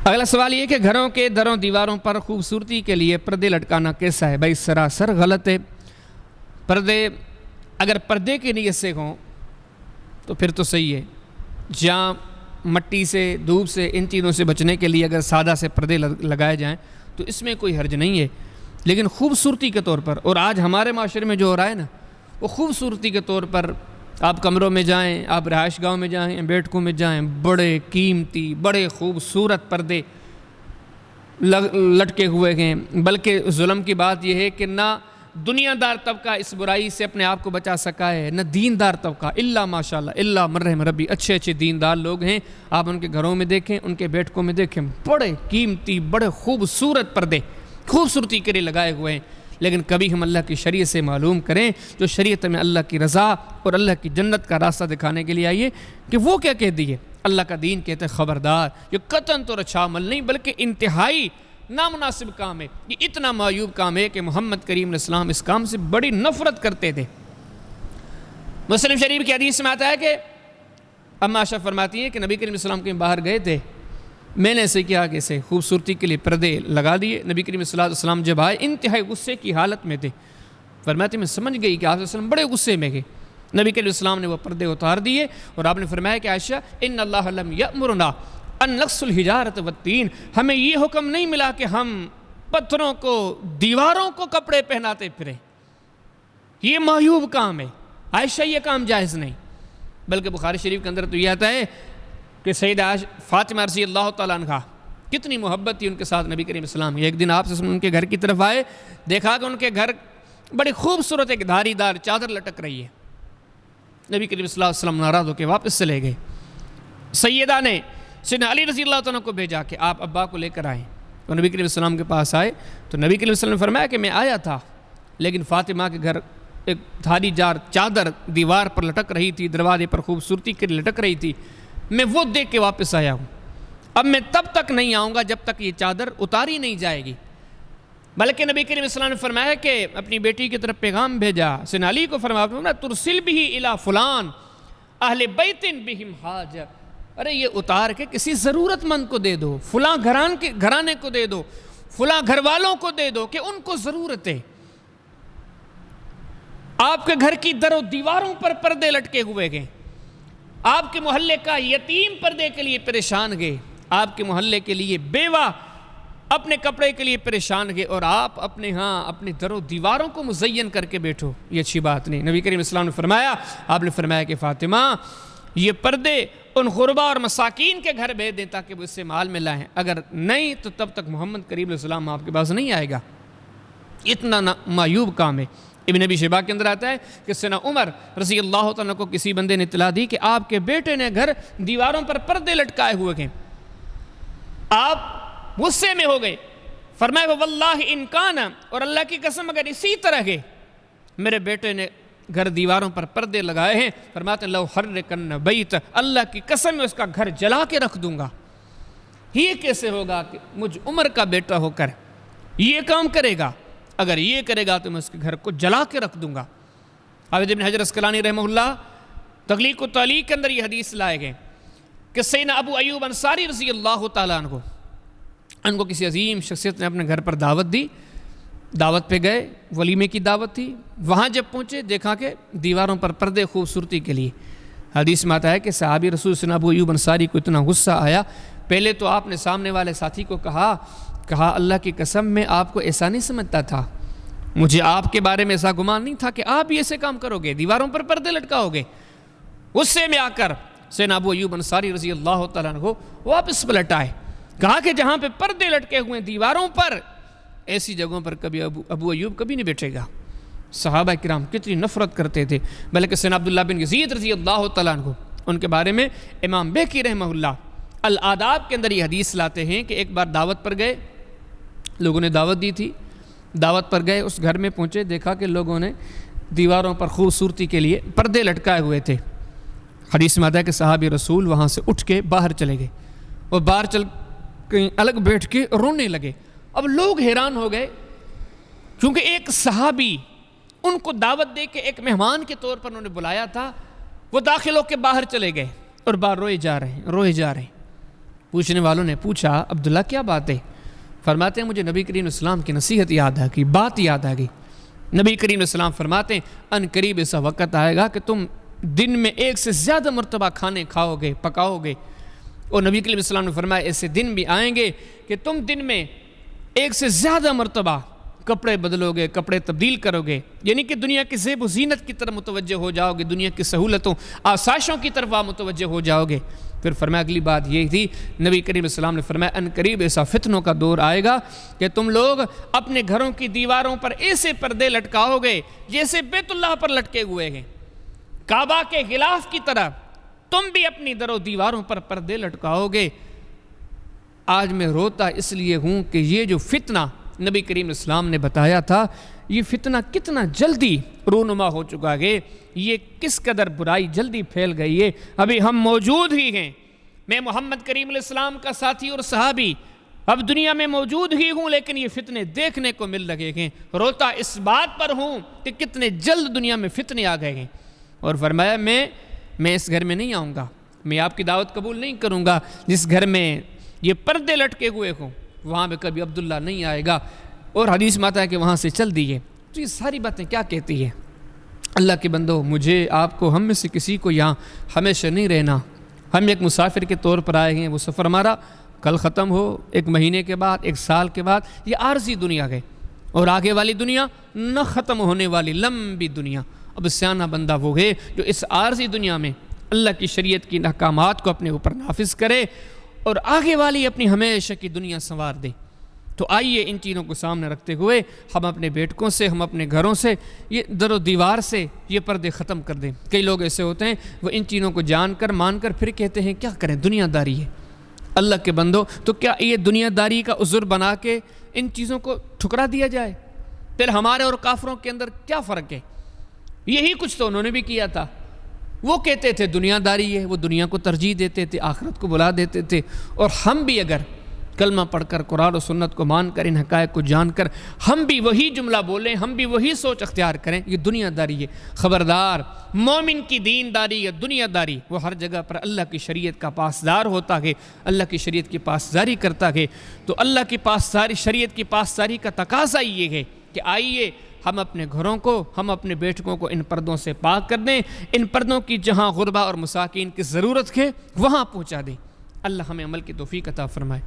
اگلا سوال یہ کہ گھروں کے دروں دیواروں پر خوبصورتی کے لیے پردے لٹکانا کیسا ہے؟ بھائی سراسر غلط ہے۔ پردے اگر پردے کی نیت سے ہوں تو پھر تو صحیح ہے۔ جہاں مٹی سے، دھوپ سے، ان چیزوں سے بچنے کے لیے اگر سادہ سے پردے لگائے جائیں تو اس میں کوئی حرج نہیں ہے، لیکن خوبصورتی کے طور پر، اور آج ہمارے معاشرے میں جو ہو رہا ہے نا، وہ خوبصورتی کے طور پر آپ کمروں میں جائیں، آپ رہائش گاہوں میں جائیں، بیٹھکوں میں جائیں، بڑے قیمتی، بڑے خوبصورت پردے لٹکے ہوئے ہیں۔ بلکہ ظلم کی بات یہ ہے کہ نہ دنیا دار طبقہ اس برائی سے اپنے آپ کو بچا سکا ہے، نہ دیندار طبقہ، الا ماشاءاللہ، الا من رحم ربی، اچھے اچھے دیندار لوگ ہیں، آپ ان کے گھروں میں دیکھیں، ان کے بیٹھکوں میں دیکھیں، بڑے قیمتی، بڑے خوبصورت پردے خوبصورتی کے لیے لگائے ہوئے ہیں۔ لیکن کبھی ہم اللہ کی شریعت سے معلوم کریں، جو شریعت میں اللہ کی رضا اور اللہ کی جنت کا راستہ دکھانے کے لیے آئیے کہ وہ کیا کہہ دیے۔ اللہ کا دین کہتے ہیں خبردار، یہ قطعاً تو اچھا عمل نہیں بلکہ انتہائی نامناسب کام ہے، یہ اتنا معیوب کام ہے کہ محمد کریم علیہ السلام اس کام سے بڑی نفرت کرتے تھے۔ مسلم شریف کی حدیث میں آتا ہے کہ اما عائشہ فرماتی ہیں کہ نبی کریم علیہ السلام کہیں باہر گئے تھے، میں نے ایسے کیا کہ اسے خوبصورتی کے لیے پردے لگا دیے۔ نبی کریم صلی اللہ علیہ وسلم جب آئے انتہائی غصے کی حالت میں تھے، فرماتے میں سمجھ گئی کہ آپ صلی اللہ علیہ وسلم بڑے غصے میں گئے۔ نبی کریم علیہ السلام نے وہ پردے اتار دیے اور آپ نے فرمایا کہ عائشہ ان اللہ لم یأمرنا ان نقص الحجارۃ والطین، ہمیں یہ حکم نہیں ملا کہ ہم پتھروں کو، دیواروں کو کپڑے پہناتے پھریں، یہ معیوب کام ہے عائشہ، یہ کام جائز نہیں۔ بلکہ بخاری شریف کے اندر تو یہ آتا ہے کہ سیدہ فاطمہ رضی اللہ تعالیٰ عنہ کتنی محبت تھی ان کے ساتھ نبی کریم السلام۔ ایک دن آپ سے ان کے گھر کی طرف آئے، دیکھا کہ ان کے گھر بڑی خوبصورت ایک دھاری دار چادر لٹک رہی ہے۔ نبی کریم صلی اللہ علیہ وسلم ناراض ہو کے واپس چلے گئے۔ سیدہ نے سیدنا علی رضی اللہ تعالیٰ کو بھیجا کہ آپ ابا کو لے کر آئیں، اور نبی کریم السلام کے پاس آئے تو نبی کریم السلام نے فرمایا کہ میں آیا تھا، لیکن فاطمہ کے گھر ایک دھاری دار چادر دیوار پر لٹک رہی تھی، دروازے پر خوبصورتی کے لیے لٹک رہی تھی، میں وہ دیکھ کے واپس آیا ہوں۔ اب میں تب تک نہیں آؤں گا جب تک یہ چادر اتاری نہیں جائے گی۔ بلکہ نبی کریم صلی اللہ علیہ وسلم نے فرمایا کہ اپنی بیٹی کی طرف پیغام بھیجا، سیدنا علی کو فرمایا ترسل بھی الی فلان اہل بیت بہم حاجہ، ارے یہ اتار کے کسی ضرورت مند کو دے دو، فلاں گھرانے کو دے دو، فلاں گھر والوں کو دے دو کہ ان کو ضرورت ہے۔ آپ کے گھر کی در و دیواروں پر پردے لٹکے ہوئے گئے، آپ کے محلے کا یتیم پردے کے لیے پریشان گئے، آپ کے محلے کے لیے بیوہ اپنے کپڑے کے لیے پریشان گئے، اور آپ اپنے در و دیواروں کو مزین کر کے بیٹھو، یہ اچھی بات نہیں۔ نبی کریم اسلام نے فرمایا، آپ نے فرمایا کہ فاطمہ یہ پردے ان غربا اور مساکین کے گھر بھیج دیں تاکہ وہ اس سے مال میں لائیں، اگر نہیں تو تب تک محمد کریم علیہ السلام آپ کے پاس نہیں آئے گا۔ اتنا معیوب کام ہے۔ ابن ابی شیبہ کے اندر آتا ہے کہ سیدنا عمر رضی اللہ تعالیٰ کو کسی بندے نے اطلاع دی کہ آپ کے بیٹے نے گھر دیواروں پر پردے لٹکائے ہوئے ہیں۔ آپ غصے میں ہو گئے، فرمایا واللہ ان کان، اور اللہ کی قسم اگر اسی طرح ہے میرے بیٹے نے گھر دیواروں پر پردے لگائے ہیں، فرماتے ہیں لو حرکن بیت، اللہ کی قسم میں اس کا گھر جلا کے رکھ دوں گا۔ یہ کیسے ہوگا کہ مجھ عمر کا بیٹا ہو کر یہ کام کرے گا؟ اگر یہ کرے گا تو میں اس کے گھر کو جلا کے رکھ دوں گا۔ حافظ ابن حجر اسقلانی رحمہ اللہ تغلیق و تعلیق کے اندر یہ حدیث لائے گئے کہ سیدنا ابو ایوب انصاری رضی اللہ تعالیٰ عنہ، ان کو کسی عظیم شخصیت نے اپنے گھر پر دعوت دی، دعوت پہ گئے، ولیمے کی دعوت تھی، وہاں جب پہنچے دیکھا کہ دیواروں پر پردے خوبصورتی کے لیے۔ حدیث میں آتا ہے کہ صحابی رسول سیدنا ابو ایوب انصاری کو اتنا غصہ آیا، پہلے تو آپ نے سامنے والے ساتھی کو کہا اللہ کی قسم میں آپ کو ایسا نہیں سمجھتا تھا، مجھے آپ کے بارے میں ایسا گمان نہیں تھا کہ آپ یہ ایسے کام کرو گے، دیواروں پر پردے لٹکاؤ گے۔ غصے میں آ کر سیدنا ابو ایوب انصاری رضی اللہ تعالیٰ عنہ واپس پلٹ آئے، کہا کہ جہاں پہ پردے لٹکے ہوئے دیواروں پر، ایسی جگہوں پر کبھی ابو ایوب کبھی نہیں بیٹھے گا۔ صحابہ کرام کتنی نفرت کرتے تھے۔ بلکہ سیدنا عبداللہ بن یزید رضی اللہ تعالیٰ عنہ، ان کے بارے میں امام بیہقی رحمہ اللہ الآداب کے اندر یہ حدیث لاتے ہیں کہ ایک بار دعوت پر گئے، لوگوں نے دعوت دی تھی، دعوت پر گئے، اس گھر میں پہنچے، دیکھا کہ لوگوں نے دیواروں پر خوبصورتی کے لیے پردے لٹکائے ہوئے تھے۔ حدیث میں آتا ہے کہ صحابی رسول وہاں سے اٹھ کے باہر چلے گئے، اور باہر چل کہیں الگ بیٹھ کے رونے لگے۔ اب لوگ حیران ہو گئے، کیونکہ ایک صحابی ان کو دعوت دے کے ایک مہمان کے طور پر انہوں نے بلایا تھا، وہ داخل ہو کے باہر چلے گئے اور باہر روئے جا رہے ہیں۔ پوچھنے والوں نے پوچھا عبداللہ کیا بات ہے؟ فرماتے ہیں مجھے نبی کریم السلام کی نصیحت یاد آ گئی، بات یاد آ گئی۔ نبی کریم السلام فرماتے ہیں ان قریب ایسا وقت آئے گا کہ تم دن میں ایک سے زیادہ مرتبہ کھانے کھاؤ گے، پکاؤ گے، اور نبی کریم السلام نے فرمایا ایسے دن بھی آئیں گے کہ تم دن میں ایک سے زیادہ مرتبہ کپڑے بدلو گے، کپڑے تبدیل کرو گے، یعنی کہ دنیا کی زیب و زینت کی طرف متوجہ ہو جاؤ گے، دنیا کی سہولتوں آسائشوں کی طرف آپ متوجہ ہو جاؤ گے۔ پھر فرمایا اگلی بات یہ تھی، نبی کریم السلام نے فرمایا ان قریب ایسا فتنوں کا دور آئے گا کہ تم لوگ اپنے گھروں کی دیواروں پر ایسے پردے لٹکاؤ گے جیسے بیت اللہ پر لٹکے ہوئے ہیں، کعبہ کے غلاف کی طرح تم بھی اپنی در و دیواروں پر پردے لٹکاؤ گے۔ آج میں روتا اس لیے ہوں کہ یہ جو فتنہ نبی کریم اسلام نے بتایا تھا، یہ فتنہ کتنا جلدی رونما ہو چکا ہے، یہ کس قدر برائی جلدی پھیل گئی ہے۔ ابھی ہم موجود ہی ہیں، میں محمد کریم علیہ السلام کا ساتھی اور صحابی اب دنیا میں موجود ہی ہوں، لیکن یہ فتنے دیکھنے کو مل لگے ہیں۔ روتا اس بات پر ہوں کہ کتنے جلد دنیا میں فتنے آ گئے ہیں۔ اور فرمایا میں اس گھر میں نہیں آؤں گا، میں آپ کی دعوت قبول نہیں کروں گا جس گھر میں یہ پردے لٹکے ہوئے ہوں، وہاں پہ کبھی عبداللہ نہیں آئے گا۔ اور حدیث میں آتا ہے کہ وہاں سے چل دیئے۔ تو یہ ساری باتیں کیا کہتی ہے؟ اللہ کے بندو، مجھے آپ کو، ہم میں سے کسی کو یہاں ہمیشہ نہیں رہنا۔ ہم ایک مسافر کے طور پر آئے ہیں، وہ سفر ہمارا کل ختم ہو، ایک مہینے کے بعد، ایک سال کے بعد، یہ عارضی دنیا ہے، اور آگے والی دنیا نہ ختم ہونے والی لمبی دنیا۔ اب سیانہ بندہ وہ ہے جو اس عارضی دنیا میں اللہ کی شریعت کی احکامات کو اپنے اوپر نافذ کرے اور آگے والی اپنی ہمیشہ کی دنیا سنوار دے۔ تو آئیے ان چیزوں کو سامنے رکھتے ہوئے ہم اپنے بیٹکوں سے، ہم اپنے گھروں سے، یہ در و دیوار سے یہ پردے ختم کر دیں۔ کئی لوگ ایسے ہوتے ہیں وہ ان چیزوں کو جان کر مان کر پھر کہتے ہیں کیا کریں، دنیا داری ہے۔ اللہ کے بندو، تو کیا یہ دنیا داری کا عذر بنا کے ان چیزوں کو ٹھکرا دیا جائے؟ پھر ہمارے اور کافروں کے اندر کیا فرق ہے؟ یہی کچھ تو انہوں نے بھی کیا تھا۔ وہ کہتے تھے دنیا داری ہے، وہ دنیا کو ترجیح دیتے تھے، آخرت کو بلا دیتے تھے۔ اور ہم بھی اگر کلمہ پڑھ کر، قرآن و سنت کو مان کر، ان حقائق کو جان کر ہم بھی وہی جملہ بولیں، ہم بھی وہی سوچ اختیار کریں، یہ دنیا داری ہے۔ خبردار، مومن کی دین داری یا دنیا داری وہ ہر جگہ پر اللہ کی شریعت کا پاسدار ہوتا ہے، اللہ کی شریعت کی پاسداری کرتا ہے۔ تو اللہ کی پاسداری، شریعت کی پاسداری کا تقاضا یہ ہے کہ آئیے ہم اپنے گھروں کو، ہم اپنے بیٹکوں کو ان پردوں سے پاک کر دیں، ان پردوں کی جہاں غربا اور مساکین کی ضرورت ہے وہاں پہنچا دیں۔ اللہ ہمیں عمل کی توفیق عطا فرمائے۔